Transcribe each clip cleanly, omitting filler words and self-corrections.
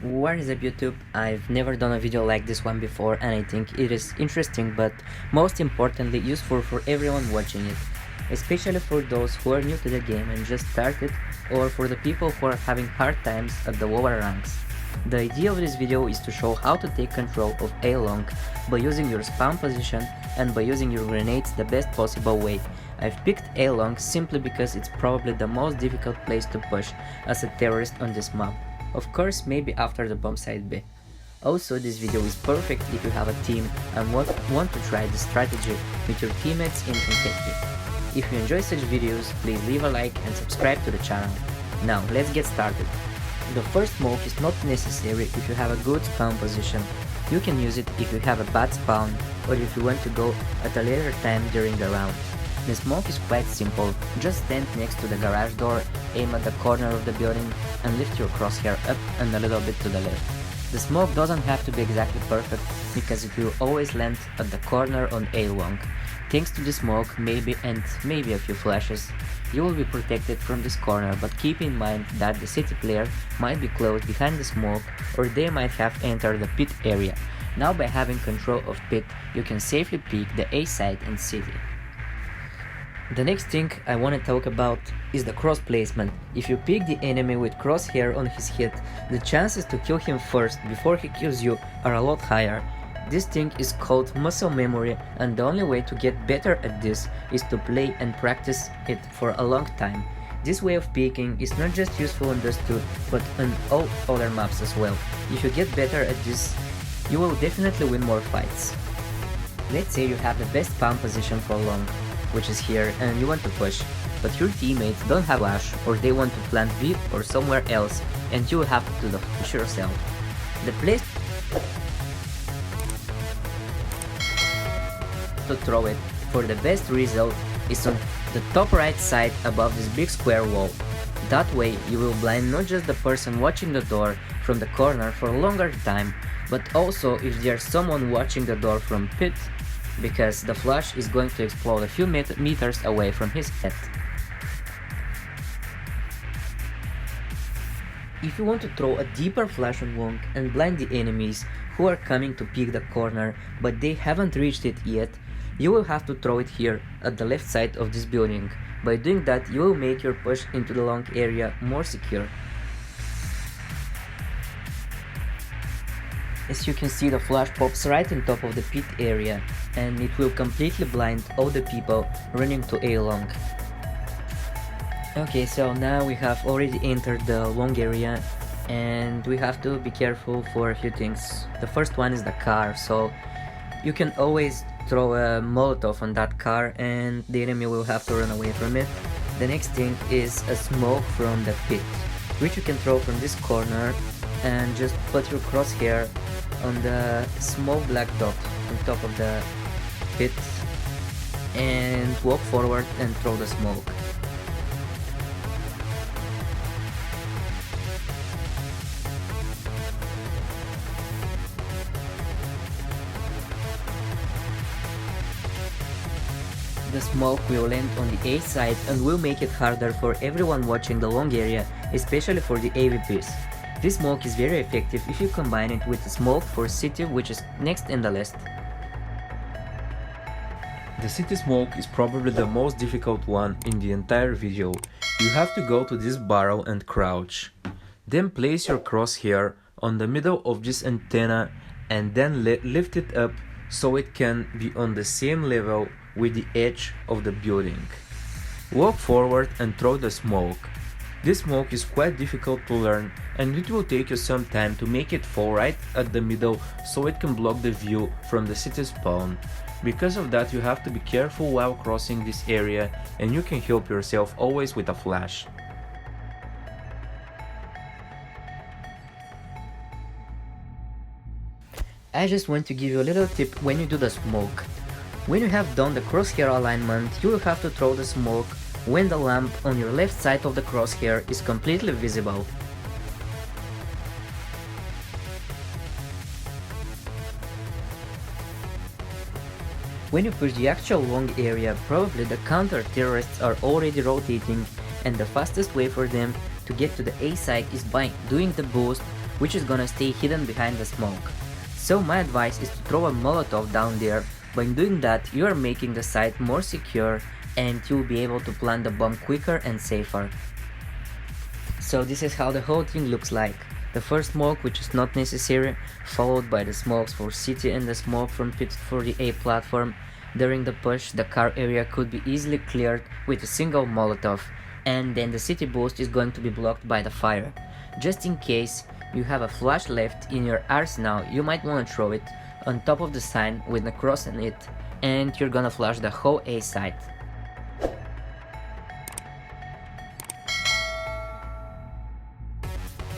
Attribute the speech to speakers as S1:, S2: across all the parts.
S1: What is up YouTube? I've never done a video like this one before and I think it is interesting but most importantly useful for everyone watching it, especially for those who are new to the game and just started, or for the people who are having hard times at the lower ranks. The idea of this video is to show how to take control of A long by using your spawn position and by using your grenades the best possible way. I've picked A long simply because it's probably the most difficult place to push as a terrorist on this map. Of course, maybe after the bomb site B. Also, this video is perfect if you have a team and want to try the strategy with your teammates in competitive. If you enjoy such videos, please leave a like and subscribe to the channel. Now, let's get started. The first smoke is not necessary if you have a good spawn position. You can use it if you have a bad spawn or if you want to go at a later time during the round. The smoke is quite simple, just stand next to the garage door, aim at the corner of the building and lift your crosshair up and a little bit to the left. The smoke doesn't have to be exactly perfect because it will always land at the corner on A long. Thanks to the smoke, maybe a few flashes, you will be protected from this corner, but keep in mind that the city player might be close behind the smoke or they might have entered the pit area. Now by having control of pit, you can safely pick the A side and city. The next thing I want to talk about is the cross placement. If you pick the enemy with crosshair on his head, the chances to kill him first before he kills you are a lot higher. This thing is called muscle memory, and the only way to get better at this is to play and practice it for a long time. This way of picking is not just useful on those two, but on all other maps as well. If you get better at this, you will definitely win more fights. Let's say you have the best spawn position for long, which is here, and you want to push, but your teammates don't have flash or they want to plant B or somewhere else and you have to do the push yourself. The place to throw it for the best result is on the top right side above this big square wall. That way you will blind not just the person watching the door from the corner for a longer time, but also if there's someone watching the door from pit, because the flash is going to explode a few meters away from his head. If you want to throw a deeper flash on long and blind the enemies who are coming to pick the corner but they haven't reached it yet, you will have to throw it here at the left side of this building. By doing that, you will make your push into the long area more secure. As you can see, the flash pops right on top of the pit area and it will completely blind all the people running to A long. Okay, so now we have already entered the long area and we have to be careful for a few things. The first one is the car, so you can always throw a Molotov on that car and the enemy will have to run away from it. The next thing is a smoke from the pit, which you can throw from this corner and just put your crosshair on the small black dot on top of the pit and walk forward and throw the smoke. The smoke will land on the A side and will make it harder for everyone watching the long area, especially for the AVPs. This smoke is very effective if you combine it with the smoke for city, which is next in the list.
S2: The city smoke is probably the most difficult one in the entire video. You have to go to this barrel and crouch. Then place your crosshair on the middle of this antenna and then lift it up so it can be on the same level with the edge of the building. Walk forward and throw the smoke. This smoke is quite difficult to learn and it will take you some time to make it fall right at the middle so it can block the view from the city spawn. Because of that, you have to be careful while crossing this area and you can help yourself always with a flash.
S1: I just want to give you a little tip when you do the smoke. When you have done the crosshair alignment, you will have to throw the smoke when the lamp on your left side of the crosshair is completely visible. When you push the actual long area, probably the counter-terrorists are already rotating and the fastest way for them to get to the A site is by doing the boost which is gonna stay hidden behind the smoke. So my advice is to throw a Molotov down there. By doing that, you are making the site more secure and you'll be able to plant the bomb quicker and safer. So this is how the whole thing looks like. The first smoke, which is not necessary, followed by the smokes for city and the smoke from pit for the A platform. During the push, the car area could be easily cleared with a single Molotov, and then the city boost is going to be blocked by the fire. Just in case you have a flash left in your arsenal, you might want to throw it on top of the sign with a cross on it, and you're gonna flash the whole A site.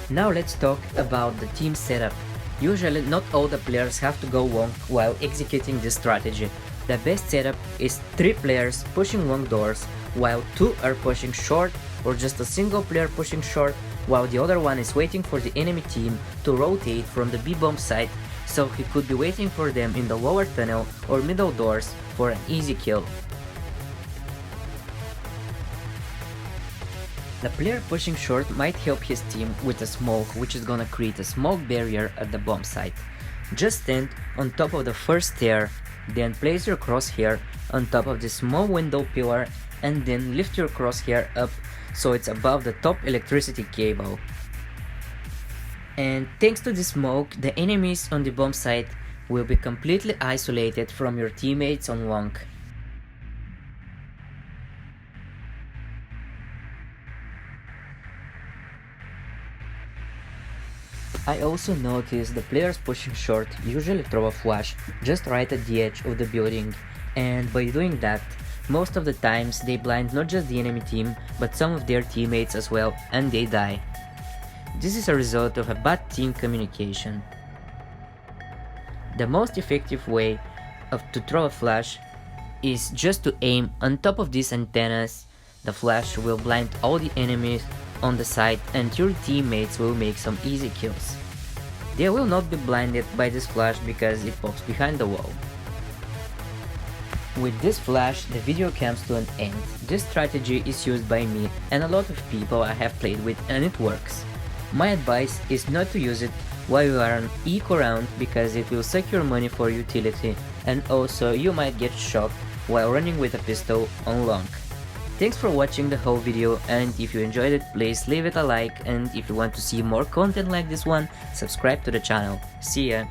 S1: Now let's talk about the team setup. Usually not all the players have to go long while executing this strategy. The best setup is 3 players pushing long doors, while 2 are pushing short, or just a single player pushing short, while the other one is waiting for the enemy team to rotate from the B-bomb site, so he could be waiting for them in the lower tunnel or middle doors for an easy kill. The player pushing short might help his team with a smoke, which is gonna create a smoke barrier at the bomb site. Just stand on top of the first stair, then place your crosshair on top of the small window pillar, and then lift your crosshair up so it's above the top electricity cable. And thanks to the smoke, the enemies on the bomb site will be completely isolated from your teammates on long. I also noticed the players pushing short usually throw a flash just right at the edge of the building, and by doing that, most of the times they blind not just the enemy team but some of their teammates as well, and they die. This is a result of a bad team communication. The most effective way to throw a flash is just to aim on top of these antennas. The flash will blind all the enemies on the site and your teammates will make some easy kills. They will not be blinded by this flash because it pops behind the wall. With this flash, the video comes to an end. This strategy is used by me and a lot of people I have played with, and it works. My advice is not to use it while you are on eco round because it will suck your money for utility, and also you might get shot while running with a pistol on long. Thanks for watching the whole video, and if you enjoyed it, please leave it a like, and if you want to see more content like this one, subscribe to the channel. See ya!